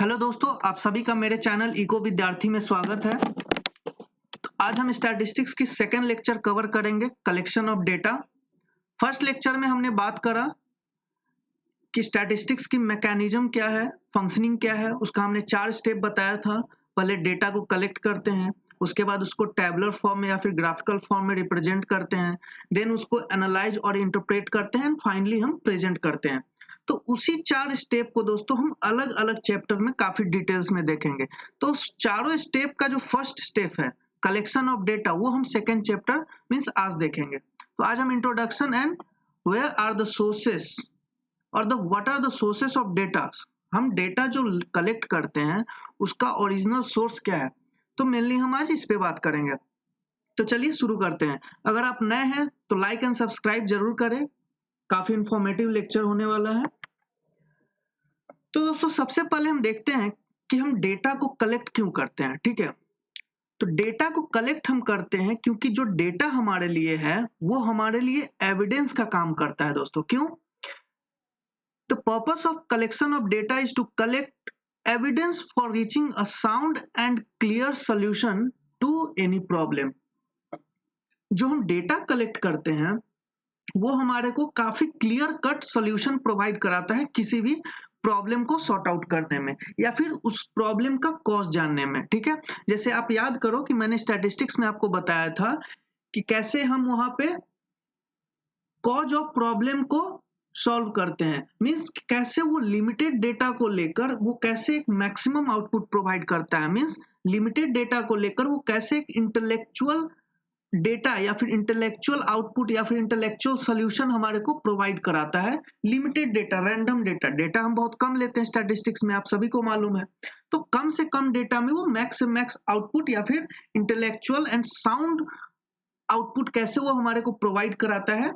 Hello दोस्तों, आप सभी का मेरे चैनल इको विद्यार्थी में स्वागत है। तो आज हम स्टैटिस्टिक्स की सेकेंड लेक्चर कवर करेंगे, collection of data. First lecture में हमने बात करा कि स्टैटिस्टिक्स की मैकेनिज्म क्या है, फंक्शनिंग क्या है। उसका हमने 4 स्टेप बताया था। पहले डेटा को कलेक्ट करते हैं, उसके बाद उसको टैबुलर फॉर्म में या फिर ग्राफिकल फॉर्म में रिप्रेजेंट करते हैं, देन उसको एनालाइज और इंटरप्रेट करते हैं, फाइनली हम प्रेजेंट करते हैं। तो उसी 4 स्टेप को दोस्तों हम अलग अलग चैप्टर में काफी डिटेल्स में देखेंगे। तो उस चारों स्टेप का जो फर्स्ट स्टेप है कलेक्शन ऑफ डेटा, वो हम सेकेंड चैप्टर मीन्स आज देखेंगे। तो आज हम introduction and where are the sources और the what are the sources of data, हम डेटा जो कलेक्ट करते हैं उसका ओरिजिनल सोर्स क्या है, तो मेनली हम आज इस पे बात करेंगे। तो चलिए शुरू करते हैं। अगर आप नए हैं तो लाइक एंड सब्सक्राइब जरूर करें, काफी इंफॉर्मेटिव लेक्चर होने वाला है। तो दोस्तों सबसे पहले हम देखते हैं कि हम डेटा को कलेक्ट क्यों करते हैं। ठीक है, तो डेटा को कलेक्ट हम करते हैं क्योंकि जो डेटा हमारे लिए है वो हमारे लिए एविडेंस का काम करता है दोस्तों। क्यों? The purpose of collection of data is to collect evidence for reaching a sound and clear solution to any problem। जो हम डेटा कलेक्ट करते हैं वो हमारे को काफी क्लियर कट सॉल्यूशन प्रोवाइड कराता है किसी भी प्रॉब्लम को सॉर्ट आउट करने में या फिर उस प्रॉब्लम का कॉज जानने में। ठीक है, जैसे आप याद करो कि मैंने स्टैटिस्टिक्स में आपको बताया था कि कैसे हम वहां पे कॉज ऑफ प्रॉब्लम को सॉल्व करते हैं, मींस कैसे वो लिमिटेड डेटा को लेकर वो कैसे एक मैक्सिमम आउटपुट प्रोवाइड करता है। मींस लिमिटेड डेटा को लेकर वो कैसे एक इंटेलेक्चुअल डेटा या फिर इंटेलेक्चुअल आउटपुट या फिर इंटेलेक्चुअल सॉल्यूशन हमारे को प्रोवाइड कराता है। लिमिटेड डेटा, रैंडम डेटा हम बहुत कम लेते हैं स्टैटिस्टिक्स में, आप सभी को मालूम है। तो कम से कम डेटा में वो मैक्स से मैक्स आउटपुट या फिर इंटेलेक्चुअल एंड साउंड आउटपुट कैसे वो हमारे को प्रोवाइड कराता है,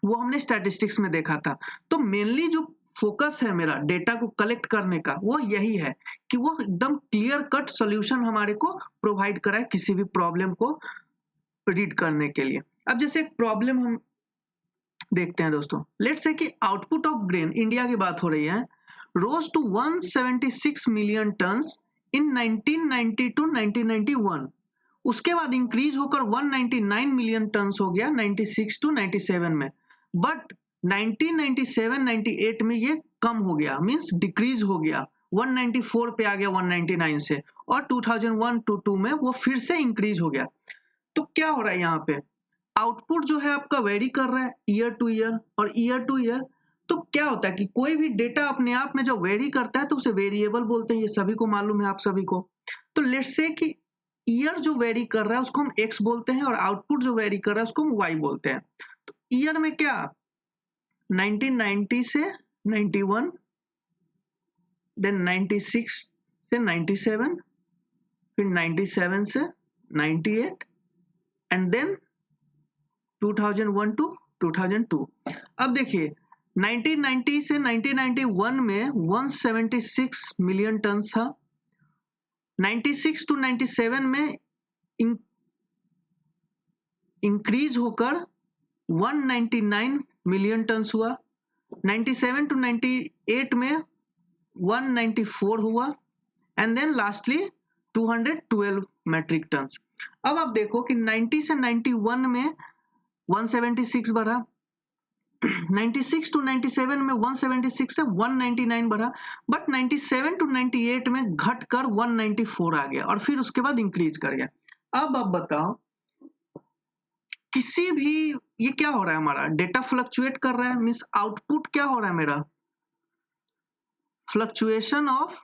वो हमने स्टैटिस्टिक्स में देखा था। तो मेनली जो फोकस है मेरा डेटा को कलेक्ट करने का वो यही है कि वो एकदम क्लियर कट सॉल्यूशन हमारे को प्रोवाइड कराए किसी भी प्रॉब्लम को रीड करने के लिए। अब जैसे एक प्रॉब्लम हम देखते हैं दोस्तों, लेट्स से कि आउटपुट ऑफ ग्रेन, इंडिया की बात हो रही है, rose to 176 million tons in 1990 to 1991। उसके बाद इंक्रीज होकर 199 मिलियन टन्स हो गया 96 टू 97 में। बट 1997-98 में ये कम हो गया, मींस डिक्रीज हो गया, 194 पे आ गया 199 से, और 2001 टू 2 में वो फिर से इंक्रीज हो गया। तो क्या हो रहा है यहाँ पे, आउटपुट जो है आपका वेरी कर रहा है ईयर टू ईयर और ईयर टू ईयर। तो क्या होता है कि कोई भी डेटा अपने आप में जो वेरी करता है तो उसे वेरिएबल बोलते हैं, ये सभी को मालूम है आप सभी को। तो लेट्स से कि ईयर जो वेरी कर रहा है उसको हम एक्स बोलते हैं और आउटपुट जो वेरी कर रहा है उसको हम वाई बोलते हैं। तो ईयर में क्या 1990 से 91, देन 96 से 97, फिर 97 से 98 एंड देन 2001 टू 2002। अब देखिए 1990 से 1991 में 176 मिलियन टन था, 96 टू 97 में इंक्रीज होकर 199 मिलियन टन हुआ, 97 टू 98 में 194 हुआ and then lastly 212 metric ton. अब आप देखो कि 90 से 91 में 176 बढ़ा, 96 टू 97 में 176 से 199 बढ़ा, बट 97 टू 98 में घटकर 194 आ गया और फिर उसके बाद इंक्रीज कर गया। अब आप बताओ किसी भी, ये क्या हो रहा है, हमारा डेटा फ्लक्चुएट कर रहा है, मींस आउटपुट क्या हो रहा है मेरा, फ्लक्चुएशन ऑफ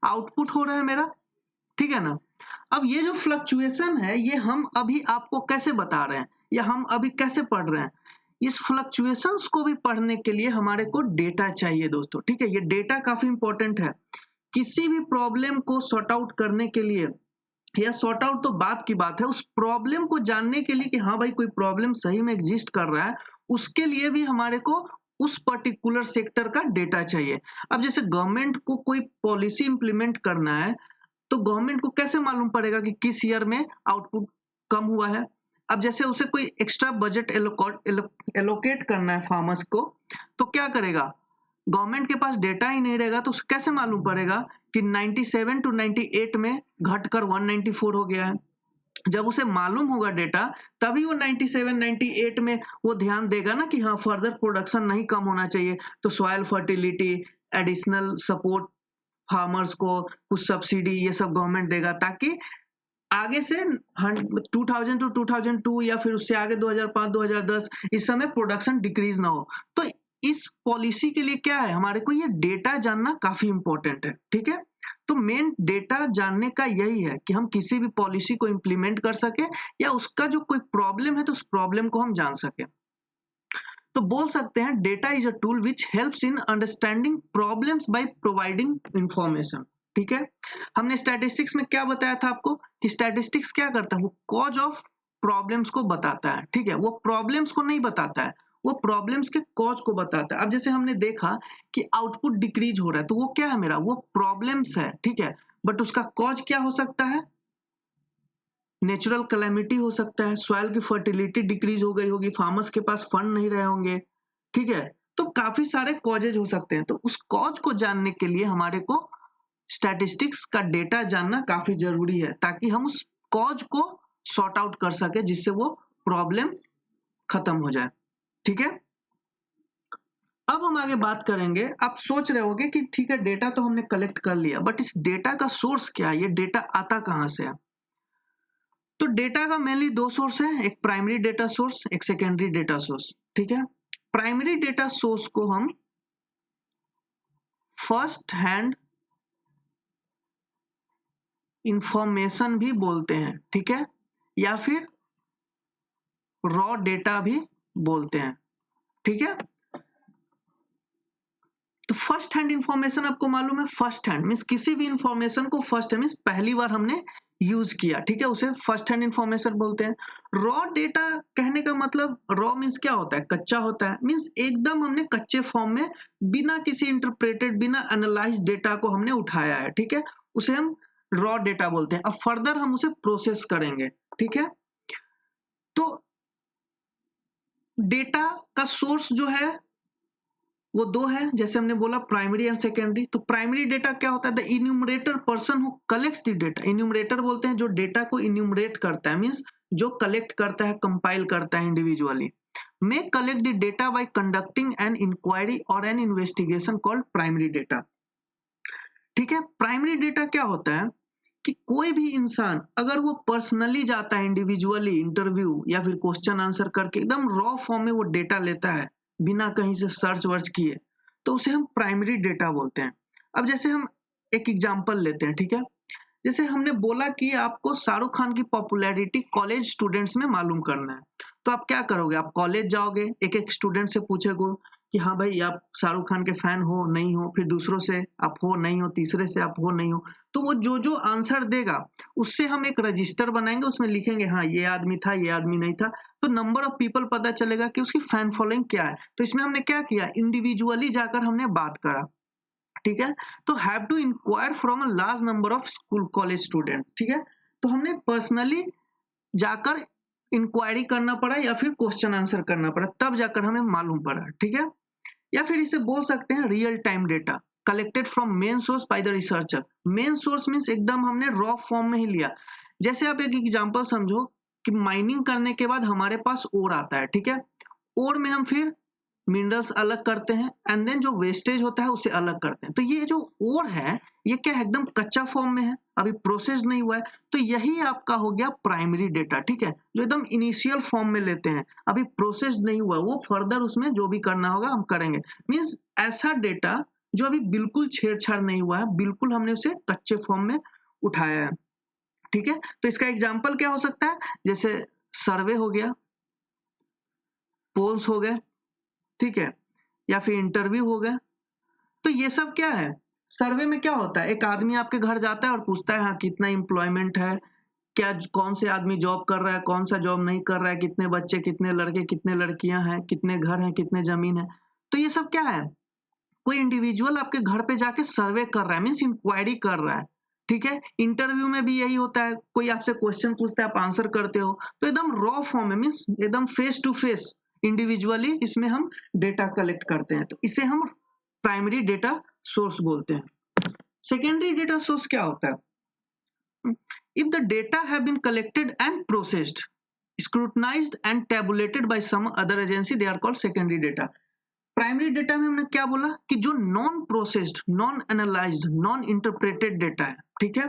आउटपुट हो रहा है मेरा। ठीक है ना। अब ये जो फ्लक्चुएशन है ये हम अभी आपको कैसे बता रहे हैं या हम अभी कैसे पढ़ रहे हैं, इस फ्लक्चुएशंस को भी पढ़ने के लिए हमारे को डेटा चाहिए दोस्तों। ठीक है, ये डेटा काफी इंपॉर्टेंट है किसी भी प्रॉब्लम को सॉर्ट आउट करने के लिए, या सॉर्ट आउट तो बात की बात है, उस प्रॉब्लम को जानने के लिए कि हाँ भाई कोई प्रॉब्लम सही में एग्जिस्ट कर रहा है, उसके लिए भी हमारे को उस पर्टिकुलर सेक्टर का डेटा चाहिए। अब जैसे गवर्नमेंट को कोई पॉलिसी इंप्लीमेंट करना है तो गवर्नमेंट को कैसे मालूम पड़ेगा कि किस ईयर में आउटपुट कम हुआ है। अब जैसे उसे कोई एक्स्ट्रा बजट एलोकेट करना है फार्मर्स को, तो क्या करेगा, गवर्नमेंट के पास डेटा ही नहीं रहेगा तो उसे कैसे मालूम पड़ेगा कि 97 टू 98 में घटकर 194 हो गया है। जब उसे मालूम होगा डेटा, तभी वो 97 98 में वो ध्यान देगा ना कि हाँ फर्दर प्रोडक्शन नहीं कम होना चाहिए, तो soil fertility, additional support farmers को, कुछ सब्सिडी, ये सब गवर्नमेंट देगा ताकि आगे से 2000 टू 2002 या फिर उससे आगे 2005 2010 इस समय प्रोडक्शन डिक्रीज ना हो। तो इस पॉलिसी के लिए क्या है, हमारे को ये डेटा जानना काफी इंपॉर्टेंट है। ठीक है, तो मेन डेटा जानने का यही है कि हम किसी भी पॉलिसी को इम्प्लीमेंट कर सके या उसका जो कोई प्रॉब्लम है तो उस प्रॉब्लम को हम जान सके। तो बोल सकते हैं data is a tool which helps in understanding problems by providing information. ठीक है, हमने स्टैटिस्टिक्स में क्या बताया था आपको कि स्टैटिस्टिक्स क्या करता है, वो कॉज ऑफ प्रॉब्लम्स को बताता है। ठीक है, वो प्रॉब्लम्स को नहीं बताता है, वो प्रॉब्लम्स के कॉज को बताता है। अब जैसे हमने देखा कि आउटपुट डिक्रीज हो रहा है, तो वो क्या है मेरा, वो प्रॉब्लम्स है। ठीक है, बट उसका कॉज क्या हो सकता है, नेचुरल कैलेमिटी हो सकता है, सॉइल की फर्टिलिटी डिक्रीज हो गई होगी, फार्मर्स के पास फंड नहीं रहे होंगे। ठीक है, तो काफी सारे कॉजेज हो सकते हैं। तो उस कॉज को जानने के लिए हमारे को स्टैटिस्टिक्स का डेटा जानना काफी जरूरी है, ताकि हम उस कॉज को सॉर्ट आउट कर सके जिससे वो प्रॉब्लम खत्म हो जाए। ठीक है, अब हम आगे बात करेंगे। आप सोच रहे होंगे कि ठीक है डेटा तो हमने कलेक्ट कर लिया, बट इस डेटा का सोर्स क्या है, ये डेटा आता कहां से है। तो डेटा का मेनली दो सोर्स है, एक प्राइमरी डेटा सोर्स, एक सेकेंडरी डेटा सोर्स। ठीक है, प्राइमरी डेटा सोर्स को हम फर्स्ट हैंड इंफॉर्मेशन भी बोलते हैं। ठीक है, या फिर रॉ डेटा भी बोलते हैं। ठीक है, तो फर्स्ट हैंड इंफॉर्मेशन आपको मालूम है, फर्स्ट हैंड मीन्स किसी भी इंफॉर्मेशन को फर्स्ट हैंड मीन्स पहली बार हमने यूज किया। ठीक है, उसे फर्स्ट हैंड इंफॉर्मेशन बोलते हैं। रॉ डेटा कहने का मतलब, रॉ मीन्स क्या होता है, कच्चा होता है, मीन्स एकदम हमने कच्चे फॉर्म में बिना किसी इंटरप्रेटेड, बिना एनालाइज डेटा को हमने उठाया है। ठीक है, उसे हम रॉ डेटा बोलते हैं। अब फर्दर हम उसे प्रोसेस करेंगे। ठीक है, तो डेटा का सोर्स जो है वो दो है, जैसे हमने बोला प्राइमरी एंड सेकेंडरी। तो प्राइमरी डेटा क्या होता है, the enumerator person who collects the data. Enumerator बोलते हैं जो डेटा को इन्यूमरेट करता है, मींस जो कलेक्ट करता है, कंपाइल करता है individually. May collect the data by conducting an inquiry और an investigation called primary data. ठीक है, प्राइमरी डेटा क्या होता है कि कोई भी इंसान अगर वो पर्सनली जाता है, इंडिविजुअली इंटरव्यू या फिर क्वेश्चन आंसर करके एकदम रॉ फॉर्म में वो डेटा लेता है बिना कहीं से सर्च वर्च किए, तो उसे हम प्राइमरी डेटा बोलते हैं। अब जैसे हम एक एग्जांपल लेते हैं। ठीक है, जैसे हमने बोला कि आपको शाहरुख खान की पॉपुलैरिटी कॉलेज स्टूडेंट्स में मालूम करना है, तो आप क्या करोगे, आप कॉलेज जाओगे, एक एक स्टूडेंट से पूछोगे कि हाँ भाई आप शाहरुख खान के फैन हो नहीं हो, फिर दूसरों से आप हो नहीं हो, तीसरे से आप हो नहीं हो, तो वो जो जो आंसर देगा उससे हम एक रजिस्टर बनाएंगे, उसमें लिखेंगे हाँ ये आदमी था, ये आदमी नहीं था, तो नंबर ऑफ पीपल पता चलेगा कि उसकी फैन फॉलोइंग क्या है। तो इसमें हमने क्या किया, इंडिविजुअली जाकर हमने बात करा। ठीक है, तो have to enquire from a large number of school college student. ठीक है, तो हमने पर्सनली जाकर इंक्वायरी करना पड़ा या फिर क्वेश्चन आंसर करना पड़ा, तब जाकर हमें मालूम पड़ा। ठीक है, या फिर इसे बोल सकते हैं real time data collected from main source by the researcher. Main source means एकदम हमने रॉ फॉर्म में ही लिया। जैसे आप एक एग्जांपल समझो कि माइनिंग करने के बाद हमारे पास ओर आता है। ठीक है, ओर में हम फिर मिनरल्स अलग करते हैं एंड देन जो वेस्टेज होता है उसे अलग करते हैं। तो ये जो ओर है ये क्या है, एकदम कच्चा फॉर्म में है, अभी प्रोसेस नहीं हुआ है, तो यही आपका हो गया प्राइमरी डेटा। ठीक है, जो एकदम इनिशियल फॉर्म में लेते हैं, अभी प्रोसेस नहीं हुआ, वो फर्दर उसमें जो भी करना होगा हम करेंगे। मीन्स ऐसा डेटा जो अभी बिल्कुल छेड़छाड़ नहीं हुआ है, बिल्कुल हमने उसे कच्चे फॉर्म में उठाया है। ठीक है, तो इसका एग्जाम्पल क्या हो सकता है, जैसे सर्वे हो गया, पोल्स हो गए, ठीक है, या फिर इंटरव्यू हो गया। तो ये सब क्या है, सर्वे में क्या होता है, एक आदमी आपके घर जाता है और पूछता है हाँ कितना एम्प्लॉयमेंट है, क्या कौन से आदमी जॉब कर रहा है, कौन सा जॉब नहीं कर रहा है, कितने बच्चे, कितने लड़के, कितने लड़कियां हैं, कितने घर हैं, कितने जमीन है। तो ये सब क्या है, कोई इंडिविजुअल आपके घर पे जाके सर्वे कर रहा है, मीन्स इंक्वायरी कर रहा है। ठीक है, इंटरव्यू में भी यही होता है, कोई आपसे क्वेश्चन पूछता है, आप आंसर करते हो, तो एकदम रॉ फॉर्म में मीन्स एकदम फेस टू फेस इंडिविजुअली इसमें हम डेटा कलेक्ट करते हैं। तो इसे हम प्राइमरी डेटा सोर्स बोलते हैं। सेकेंडरी डेटा सोर्स क्या होता है? If the data have been collected and processed, scrutinized and tabulated by some other agency, they are called secondary data. Primary data में हमने क्या बोला कि जो non processed, non analysed, non interpreted data है, ठीक है,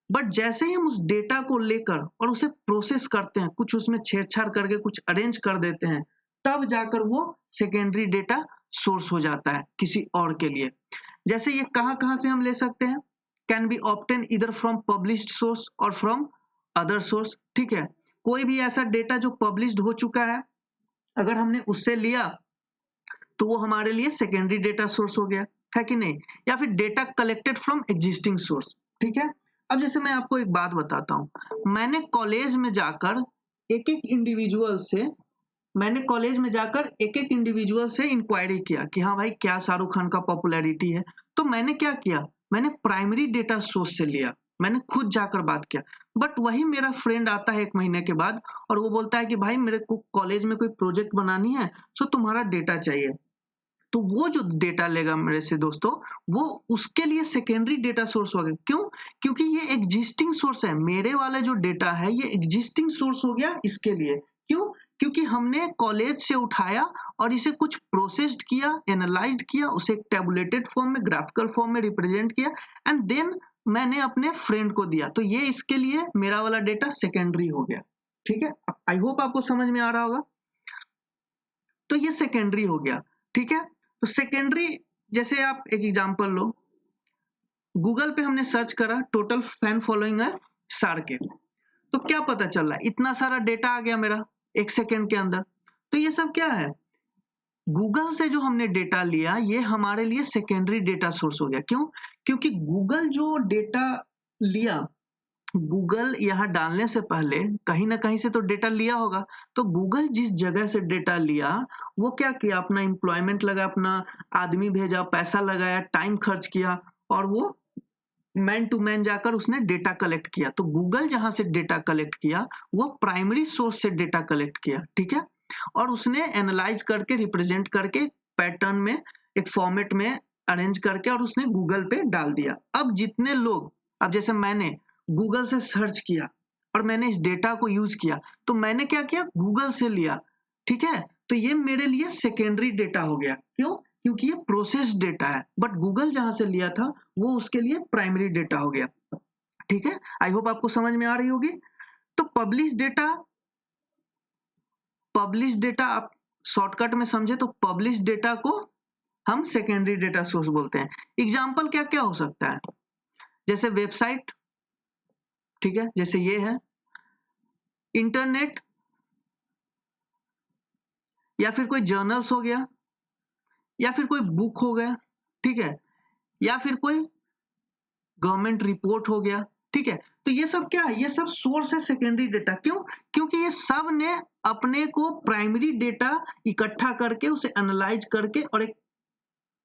बट जैसे ही हम उस डेटा को लेकर और उसे प्रोसेस करते हैं, कुछ उसमें छेड़छाड़ करके कुछ अरेंज कर देते हैं, तब जाकर वो सेकेंडरी डेटा सोर्स हो जाता है किसी और के लिए। जैसे ये कहाँ से हम ले सकते हैं? कैन बी ऑब्टेन इधर फ्रॉम पब्लिश्ड सोर्स और फ्रॉम अदर सोर्स, ठीक है। कोई भी ऐसा डेटा जो पब्लिश्ड हो चुका है, अगर हमने उससे लिया तो वो हमारे लिए सेकेंडरी डेटा सोर्स हो गया, है कि नहीं? या फिर data collected from existing source, ठीक है। अब जैसे मैं आपको एक बात बताता हूँ, मैंने कॉलेज में जाकर एक एक इंडिविजुअल से इंक्वायरी किया कि हाँ भाई क्या शाहरुख खान का पॉपुलैरिटी है। तो मैंने क्या किया, मैंने प्राइमरी डेटा सोर्स से लिया, मैंने खुद जाकर बात किया। बट वही मेरा फ्रेंड आता है 1 महीने के बाद और वो बोलता है कि भाई मेरे को कॉलेज में कोई प्रोजेक्ट बनानी है, सो तुम्हारा डेटा चाहिए। तो वो जो डेटा लेगा मेरे से दोस्तों, वो उसके लिए सेकेंडरी डेटा सोर्स हो गया। क्यों? क्योंकि ये एग्जिस्टिंग सोर्स है, मेरे वाले जो डेटा है ये एग्जिस्टिंग सोर्स हो गया इसके लिए। क्यों? क्योंकि हमने कॉलेज से उठाया और इसे कुछ प्रोसेस्ड किया, एनालाइज्ड किया, उसे एक टेबुलेटेड फॉर्म में, ग्राफिकल फॉर्म में रिप्रेजेंट किया एंड देन मैंने अपने फ्रेंड को दिया। तो ये इसके लिए मेरा वाला डेटा सेकेंडरी हो गया, ठीक है। आई होप आपको समझ में आ रहा होगा। तो ये सेकेंडरी हो गया, ठीक है। तो सेकेंडरी, जैसे आप एक एग्जांपल लो, गूगल पे हमने सर्च करा टोटल फैन फॉलोइंग है सार के, तो क्या पता चल रहा है? इतना सारा डेटा आ गया मेरा 1 सेकेंड के अंदर। तो ये सब क्या है? गूगल से जो हमने डेटा लिया ये हमारे लिए सेकेंडरी डेटा सोर्स हो गया। क्यों? क्योंकि गूगल जो डेटा लिया, गूगल यहाँ डालने से पहले कहीं ना कहीं से तो डेटा लिया होगा। तो गूगल जिस जगह से डेटा लिया, वो क्या किया, अपना एम्प्लॉयमेंट लगा, अपना आदमी भेजा, पैसा लगाया, टाइम खर्च किया और वो मैन टू मैन जाकर उसने डेटा कलेक्ट किया। तो गूगल जहां से डेटा कलेक्ट किया वो प्राइमरी सोर्स से डेटा कलेक्ट किया, ठीक है, और उसने एनालाइज करके, रिप्रेजेंट करके, पैटर्न में, एक फॉर्मेट में अरेंज करके और उसने गूगल पे डाल दिया। अब जितने लोग, अब जैसे मैंने गूगल से सर्च किया और मैंने इस डेटा को यूज किया, तो मैंने क्या किया, गूगल से लिया, ठीक है। तो ये मेरे लिए सेकेंडरी डेटा हो गया। क्यों? क्योंकि ये प्रोसेस्ड डेटा है, बट गूगल जहां से लिया था वो उसके लिए प्राइमरी डेटा हो गया, ठीक है। आई होप आपको समझ में आ रही होगी। तो पब्लिश डेटा आप शॉर्टकट में समझे तो पब्लिश डेटा को हम सेकेंडरी डेटा सोर्स बोलते हैं। एग्जाम्पल क्या क्या हो सकता है? जैसे वेबसाइट, ठीक है, जैसे ये है, इंटरनेट, या फिर कोई जर्नल्स हो गया, या फिर कोई बुक हो गया, ठीक है, या फिर कोई गवर्नमेंट रिपोर्ट हो गया, ठीक है। तो ये सब क्या है? ये सब सोर्स है सेकेंडरी डेटा। क्यों? क्योंकि ये सब ने अपने को प्राइमरी डेटा इकट्ठा करके, उसे एनालाइज करके और एक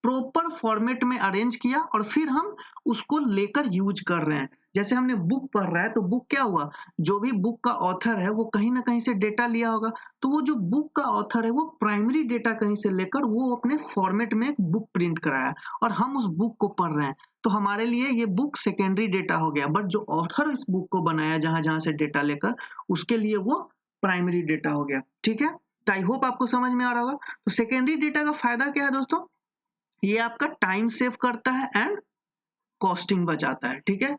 प्रॉपर फॉर्मेट में अरेंज किया और फिर हम उसको लेकर यूज कर रहे हैं। जैसे हमने बुक पढ़ रहा है, तो बुक क्या हुआ, जो भी बुक का ऑथर है वो कहीं ना कहीं से डेटा लिया होगा। तो वो जो बुक का ऑथर है वो प्राइमरी डेटा कहीं से लेकर वो अपने फॉर्मेट में एक बुक प्रिंट कराया और हम उस बुक को पढ़ रहे हैं। तो हमारे लिए ये बुक सेकेंडरी डेटा हो गया, बट जो ऑथर इस बुक को बनाया जहां जहां से डेटा लेकर, उसके लिए वो प्राइमरी डेटा हो गया, ठीक है। तो आई होप आपको समझ में आ रहा होगा। तो सेकेंडरी डेटा का फायदा क्या है दोस्तों? ये आपका टाइम सेव करता है एंड कॉस्टिंग बचाता है, ठीक है।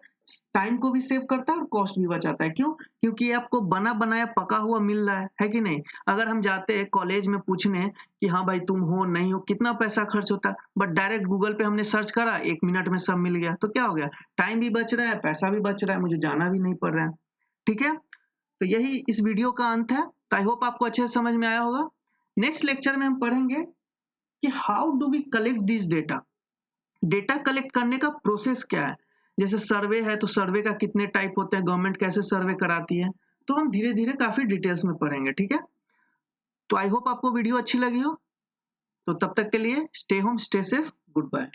टाइम को भी सेव करता है और कॉस्ट भी बचाता है। क्यों? क्योंकि ये आपको बना बनाया पका हुआ मिल रहा है कि नहीं। अगर हम जाते हैं कॉलेज में पूछने कि हाँ भाई तुम हो नहीं हो, कितना पैसा खर्च होता है, बट डायरेक्ट गूगल पे हमने सर्च करा, 1 मिनट में सब मिल गया। तो क्या हो गया, टाइम भी बच रहा है, पैसा भी बच रहा है, मुझे जाना भी नहीं पड़ रहा है, ठीक है। तो यही इस वीडियो का अंत है। तो आई होप आपको अच्छे से समझ में आया होगा। नेक्स्ट लेक्चर में हम पढ़ेंगे कि how do we collect this data. Data collect करने का प्रोसेस क्या है। जैसे सर्वे है तो सर्वे का कितने टाइप होते हैं, गवर्नमेंट कैसे सर्वे कराती है, तो हम धीरे धीरे काफी डिटेल्स में पढ़ेंगे, ठीक है। तो आई होप आपको वीडियो अच्छी लगी हो। तो तब तक के लिए stay home, stay safe, good bye.